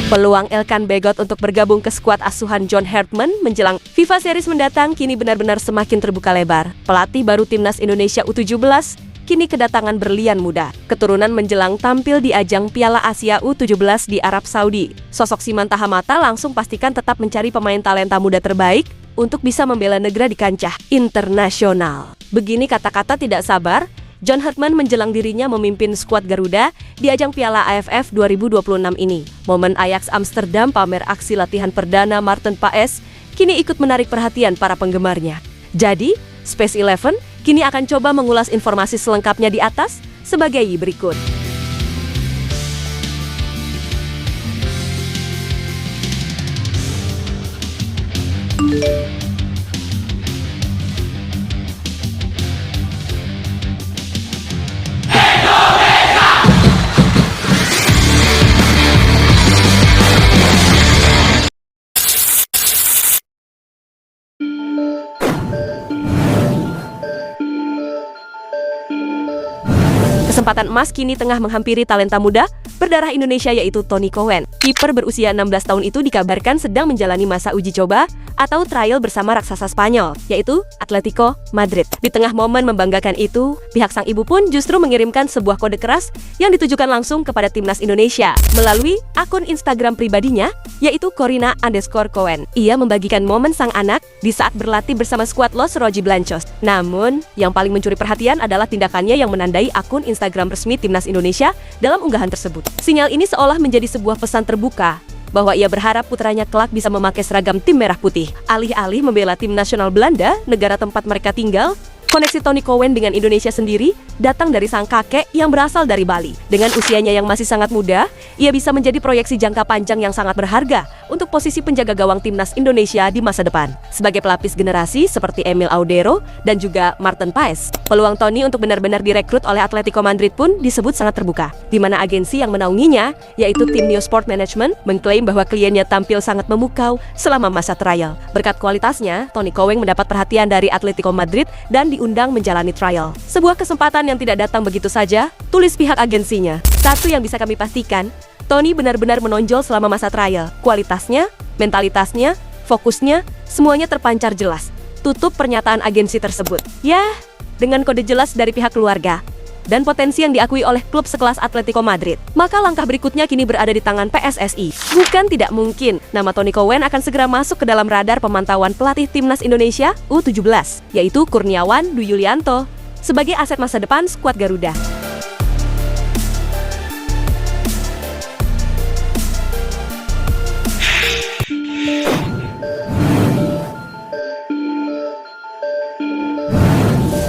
Peluang Elkan Bagot untuk bergabung ke skuad asuhan John Hartman menjelang FIFA Series mendatang kini benar-benar semakin terbuka lebar. Pelatih baru Timnas Indonesia U17 kini kedatangan berlian muda. Keturunan menjelang tampil di ajang Piala Asia U17 di Arab Saudi. Sosok Siman Tahamata langsung pastikan tetap mencari pemain talenta muda terbaik untuk bisa membela negara di kancah internasional. Begini kata-kata tidak sabar John Hartman menjelang dirinya memimpin skuad Garuda di ajang Piala AFF 2026 ini. Momen Ajax Amsterdam pamer aksi latihan perdana Maarten Paes kini ikut menarik perhatian para penggemarnya. Jadi, Space 11 kini akan coba mengulas informasi selengkapnya di atas sebagai berikut. Kesempatan emas kini tengah menghampiri talenta muda berdarah Indonesia yaitu Toni Cowen. Kiper berusia 16 tahun itu dikabarkan sedang menjalani masa uji coba atau trial bersama raksasa Spanyol, yaitu Atletico Madrid. Di tengah momen membanggakan itu, pihak sang ibu pun justru mengirimkan sebuah kode keras yang ditujukan langsung kepada Timnas Indonesia melalui akun Instagram pribadinya, yaitu Corina_Cowen. Ia membagikan momen sang anak di saat berlatih bersama skuad Los Roji Blancos. Namun, yang paling mencuri perhatian adalah tindakannya yang menandai akun Instagram resmi Timnas Indonesia dalam unggahan tersebut. Sinyal ini seolah menjadi sebuah pesan terbuka bahwa ia berharap putranya kelak bisa memakai seragam tim merah putih. Alih-alih membela tim nasional Belanda, negara tempat mereka tinggal, koneksi Toni Cowen dengan Indonesia sendiri datang dari sang kakek yang berasal dari Bali. Dengan usianya yang masih sangat muda, ia bisa menjadi proyeksi jangka panjang yang sangat berharga untuk posisi penjaga gawang Timnas Indonesia di masa depan. Sebagai pelapis generasi seperti Emil Audero dan juga Maarten Paes, peluang Toni untuk benar-benar direkrut oleh Atletico Madrid pun disebut sangat terbuka, di mana agensi yang menaunginya, yaitu tim Neo Sport Management, mengklaim bahwa kliennya tampil sangat memukau selama masa trial. Berkat kualitasnya, Toni Cowen mendapat perhatian dari Atletico Madrid dan diundang menjalani trial. Sebuah kesempatan yang tidak datang begitu saja, tulis pihak agensinya. Satu yang bisa kami pastikan, Toni benar-benar menonjol selama masa trial. Kualitasnya, mentalitasnya, fokusnya, semuanya terpancar jelas. Tutup pernyataan agensi tersebut. Ya, dengan kode jelas dari pihak keluarga dan potensi yang diakui oleh klub sekelas Atletico Madrid, maka langkah berikutnya kini berada di tangan PSSI. Bukan tidak mungkin, nama Toni Cowen akan segera masuk ke dalam radar pemantauan pelatih Timnas Indonesia U17, yaitu Kurniawan Dwi Yulianto, sebagai aset masa depan skuad Garuda.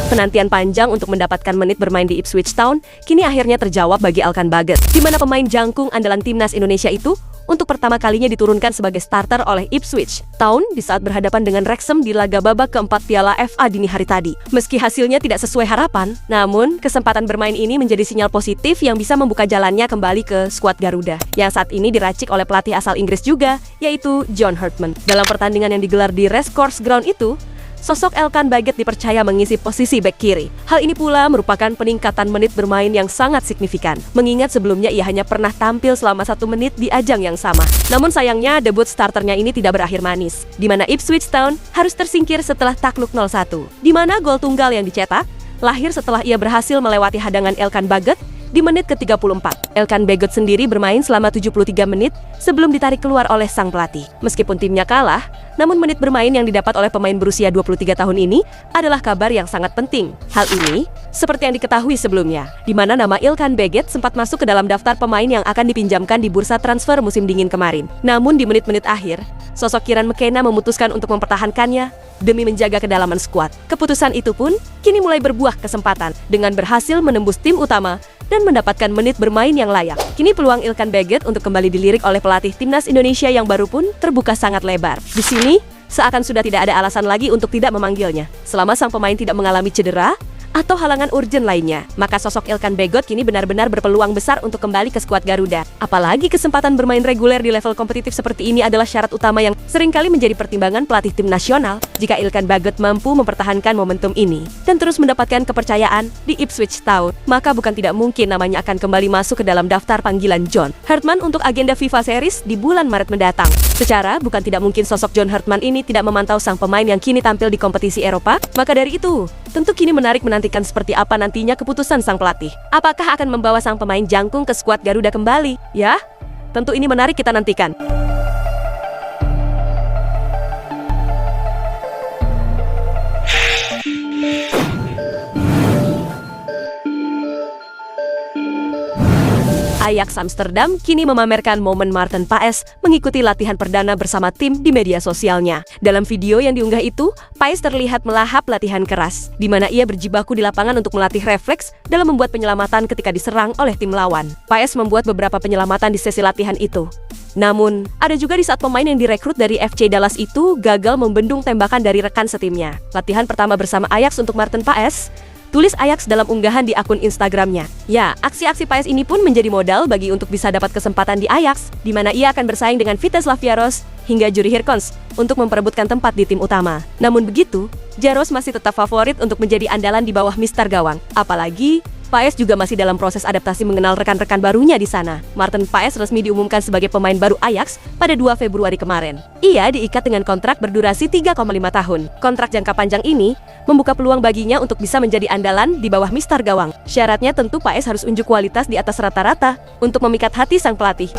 Penantian panjang untuk mendapatkan menit bermain di Ipswich Town kini akhirnya terjawab bagi Elkan Bagot, di mana pemain jangkung andalan Timnas Indonesia itu untuk pertama kalinya diturunkan sebagai starter oleh Ipswich Town di saat berhadapan dengan Wrexham di laga babak keempat Piala FA dini hari tadi. Meski hasilnya tidak sesuai harapan, namun kesempatan bermain ini menjadi sinyal positif yang bisa membuka jalannya kembali ke skuad Garuda, yang saat ini diracik oleh pelatih asal Inggris juga, yaitu John Hartman. Dalam pertandingan yang digelar di Racecourse Ground itu, sosok Elkan Bagot dipercaya mengisi posisi bek kiri. Hal ini pula merupakan peningkatan menit bermain yang sangat signifikan, mengingat sebelumnya ia hanya pernah tampil selama 1 menit di ajang yang sama. Namun sayangnya debut starternya ini tidak berakhir manis, di mana Ipswich Town harus tersingkir setelah takluk 0-1, di mana gol tunggal yang dicetak lahir setelah ia berhasil melewati hadangan Elkan Bagot di menit ke-34. Elkan Bagot sendiri bermain selama 73 menit sebelum ditarik keluar oleh sang pelatih. Meskipun timnya kalah, namun menit bermain yang didapat oleh pemain berusia 23 tahun ini adalah kabar yang sangat penting. Hal ini seperti yang diketahui sebelumnya, di mana nama Elkan Bagot sempat masuk ke dalam daftar pemain yang akan dipinjamkan di bursa transfer musim dingin kemarin. Namun di menit-menit akhir, sosok Kieran McKenna memutuskan untuk mempertahankannya demi menjaga kedalaman skuad. Keputusan itu pun kini mulai berbuah kesempatan dengan berhasil menembus tim utama dan mendapatkan menit bermain yang layak. Kini peluang Elkan Bagot untuk kembali dilirik oleh pelatih Timnas Indonesia yang baru pun terbuka sangat lebar. Di sini, seakan sudah tidak ada alasan lagi untuk tidak memanggilnya. Selama sang pemain tidak mengalami cedera atau halangan urgen lainnya, maka sosok Ilkan Bagot kini benar-benar berpeluang besar untuk kembali ke skuad Garuda. Apalagi kesempatan bermain reguler di level kompetitif seperti ini adalah syarat utama yang seringkali menjadi pertimbangan pelatih tim nasional. Jika Ilkan Bagot mampu mempertahankan momentum ini dan terus mendapatkan kepercayaan di Ipswich Town, maka bukan tidak mungkin namanya akan kembali masuk ke dalam daftar panggilan John Hartman untuk agenda FIFA Series di bulan Maret mendatang. Secara bukan tidak mungkin sosok John Hartman ini tidak memantau sang pemain yang kini tampil di kompetisi Eropa. Maka dari itu, tentu kini menarik menantikan seperti apa nantinya keputusan sang pelatih. Apakah akan membawa sang pemain jangkung ke skuad Garuda kembali? Ya, tentu ini menarik kita nantikan. Ajax Amsterdam kini memamerkan momen Maarten Paes mengikuti latihan perdana bersama tim di media sosialnya. Dalam video yang diunggah itu, Paes terlihat melahap latihan keras, di mana ia berjibaku di lapangan untuk melatih refleks dalam membuat penyelamatan ketika diserang oleh tim lawan. Paes membuat beberapa penyelamatan di sesi latihan itu. Namun, ada juga di saat pemain yang direkrut dari FC Dallas itu gagal membendung tembakan dari rekan setimnya. Latihan pertama bersama Ajax untuk Maarten Paes, tulis Ajax dalam unggahan di akun Instagramnya. Ya, aksi-aksi Paes ini pun menjadi modal bagi untuk bisa dapat kesempatan di Ajax, di mana ia akan bersaing dengan Vitesse Laviaros hingga Juri Hirkons untuk memperebutkan tempat di tim utama. Namun begitu, Jaros masih tetap favorit untuk menjadi andalan di bawah Mister Gawang. Apalagi, Paes juga masih dalam proses adaptasi mengenal rekan-rekan barunya di sana. Maarten Paes resmi diumumkan sebagai pemain baru Ajax pada 2 Februari kemarin. Ia diikat dengan kontrak berdurasi 3,5 tahun. Kontrak jangka panjang ini membuka peluang baginya untuk bisa menjadi andalan di bawah Mister Gawang. Syaratnya tentu Paes harus unjuk kualitas di atas rata-rata untuk memikat hati sang pelatih.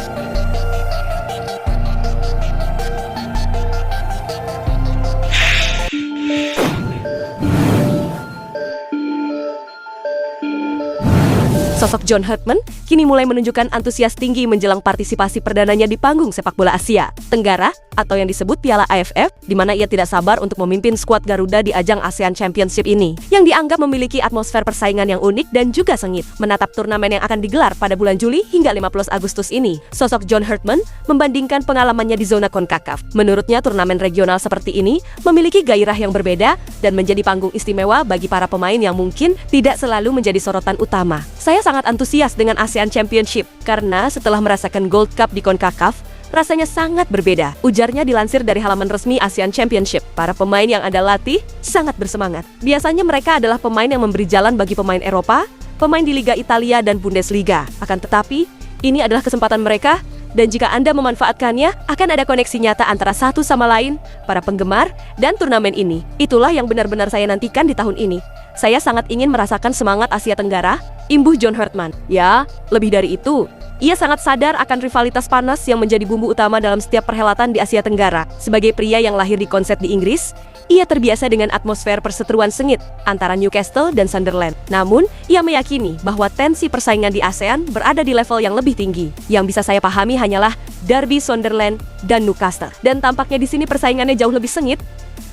Sosok John Hartman kini mulai menunjukkan antusias tinggi menjelang partisipasi perdananya di panggung sepak bola Asia Tenggara atau yang disebut Piala AFF, di mana ia tidak sabar untuk memimpin skuad Garuda di ajang ASEAN Championship ini, yang dianggap memiliki atmosfer persaingan yang unik dan juga sengit. Menatap turnamen yang akan digelar pada bulan Juli hingga 15 Agustus ini, sosok John Hartman membandingkan pengalamannya di zona CONCACAF. Menurutnya, turnamen regional seperti ini memiliki gairah yang berbeda dan menjadi panggung istimewa bagi para pemain yang mungkin tidak selalu menjadi sorotan utama. Saya sangat antusias dengan ASEAN Championship karena setelah merasakan Gold Cup di CONCACAF, rasanya sangat berbeda. Ujarnya dilansir dari halaman resmi ASEAN Championship. Para pemain yang Anda latih sangat bersemangat. Biasanya mereka adalah pemain yang memberi jalan bagi pemain Eropa, pemain di Liga Italia dan Bundesliga. Akan tetapi, ini adalah kesempatan mereka, dan jika Anda memanfaatkannya, akan ada koneksi nyata antara satu sama lain, para penggemar, dan turnamen ini. Itulah yang benar-benar saya nantikan di tahun ini. Saya sangat ingin merasakan semangat Asia Tenggara, imbuh John Hartman. Ya, lebih dari itu, ia sangat sadar akan rivalitas panas yang menjadi bumbu utama dalam setiap perhelatan di Asia Tenggara. Sebagai pria yang lahir di Consett di Inggris, ia terbiasa dengan atmosfer perseteruan sengit antara Newcastle dan Sunderland. Namun, ia meyakini bahwa tensi persaingan di ASEAN berada di level yang lebih tinggi. Yang bisa saya pahami hanyalah derby Sunderland dan Newcastle. Dan tampaknya di sini persaingannya jauh lebih sengit,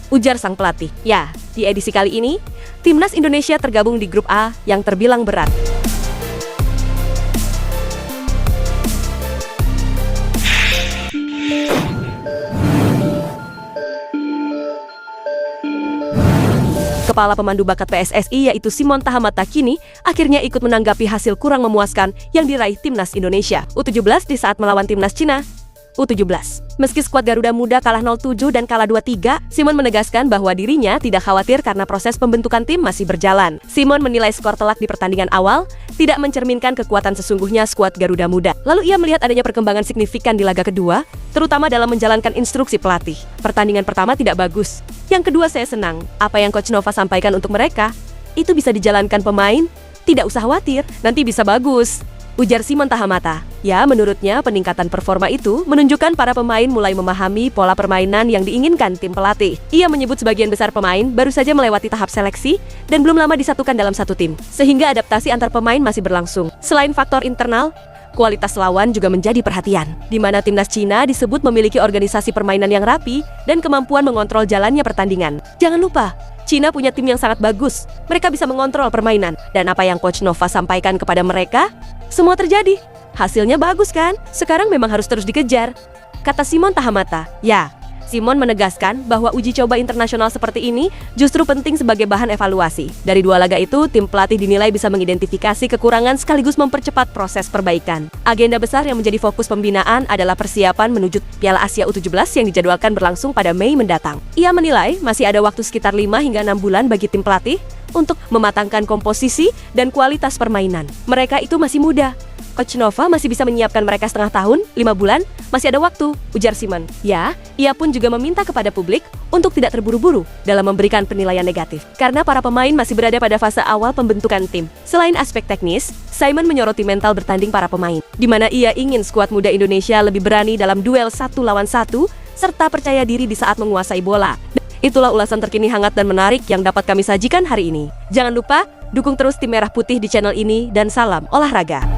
ujar sang pelatih. Ya, di edisi kali ini, Timnas Indonesia tergabung di grup A yang terbilang berat. Kepala pemandu bakat PSSI yaitu Simon Tahamata kini akhirnya ikut menanggapi hasil kurang memuaskan yang diraih Timnas Indonesia U17 di saat melawan Timnas Cina U17. Meski skuad Garuda Muda kalah 0-7 dan kalah 2-3, Simon menegaskan bahwa dirinya tidak khawatir karena proses pembentukan tim masih berjalan. Simon menilai skor telak di pertandingan awal tidak mencerminkan kekuatan sesungguhnya skuad Garuda Muda. Lalu ia melihat adanya perkembangan signifikan di laga kedua, terutama dalam menjalankan instruksi pelatih. Pertandingan pertama tidak bagus. Yang kedua saya senang, apa yang Coach Nova sampaikan untuk mereka, itu bisa dijalankan pemain, tidak usah khawatir, nanti bisa bagus, ujar Simon Tahamata. Ya, menurutnya peningkatan performa itu menunjukkan para pemain mulai memahami pola permainan yang diinginkan tim pelatih. Ia menyebut sebagian besar pemain baru saja melewati tahap seleksi dan belum lama disatukan dalam satu tim, sehingga adaptasi antar pemain masih berlangsung. Selain faktor internal, kualitas lawan juga menjadi perhatian, di mana Timnas Cina disebut memiliki organisasi permainan yang rapi dan kemampuan mengontrol jalannya pertandingan. Jangan lupa, Cina punya tim yang sangat bagus. Mereka bisa mengontrol permainan. Dan apa yang Coach Nova sampaikan kepada mereka, semua terjadi. Hasilnya bagus kan? Sekarang memang harus terus dikejar, kata Simon Tahamata. Ya, Simon menegaskan bahwa uji coba internasional seperti ini justru penting sebagai bahan evaluasi. Dari 2 laga itu, tim pelatih dinilai bisa mengidentifikasi kekurangan sekaligus mempercepat proses perbaikan. Agenda besar yang menjadi fokus pembinaan adalah persiapan menuju Piala Asia U17 yang dijadwalkan berlangsung pada Mei mendatang. Ia menilai masih ada waktu sekitar 5 hingga 6 bulan bagi tim pelatih untuk mematangkan komposisi dan kualitas permainan. Mereka itu masih muda. Coach Nova masih bisa menyiapkan mereka setengah tahun, 5 bulan, masih ada waktu, ujar Simon. Ya, ia pun juga meminta kepada publik untuk tidak terburu-buru dalam memberikan penilaian negatif, karena para pemain masih berada pada fase awal pembentukan tim. Selain aspek teknis, Simon menyoroti mental bertanding para pemain, di mana ia ingin skuad muda Indonesia lebih berani dalam duel 1 lawan 1, serta percaya diri di saat menguasai bola. Itulah ulasan terkini hangat dan menarik yang dapat kami sajikan hari ini. Jangan lupa, dukung terus tim Merah Putih di channel ini, dan salam olahraga.